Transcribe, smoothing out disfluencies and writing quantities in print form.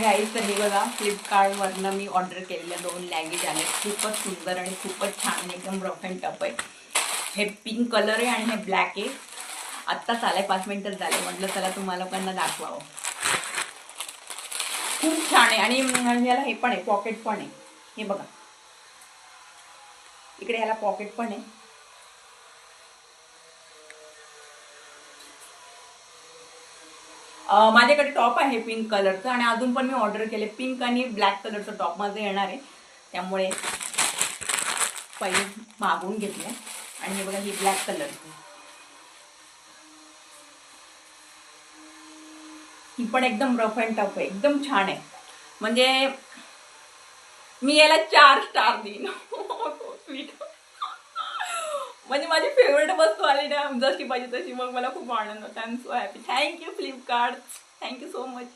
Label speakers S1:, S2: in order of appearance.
S1: गाईस, तर हे बघा फ्लिपकार्टवरनं मी ऑर्डर केलेल्या 2 लॅगेज आले. खूपच सुंदर आणि खूपच छान, एकदम रफ अँड टफ आहे. हे पिंक कलर आहे आणि हे ब्लॅक आहे. आत्ताच आलाय, 5 मिनिटच झाले. म्हटलं चला तुम्हाला लोकांना दाखवावं. खूप छान आहे. आणि याला हे पण आहे, पॉकेट पण आहे. हे बघा, इकडे ह्याला पॉकेट पण आहे. माझ्याकडे टॉप आहे पिंक कलरचं आणि अजून पण मी ऑर्डर केले. पिंक आणि ब्लॅक कलरचं टॉप माझं येणार आहे, त्यामुळे पहिले मागवून घेतले. आणि हे बघा, ही ब्लॅक कलर, ही पण एकदम रफ अँड टफ आहे, एकदम छान आहे. म्हणजे मी याला 4 स्टार देईन. स्वीट. म्हणजे माझी फेवरेट वस्तू आली ना, जशी पाहिजे तशी, मग मला खूप आनंद होता. I am so happy. Thank you Flipkart, thank you so much.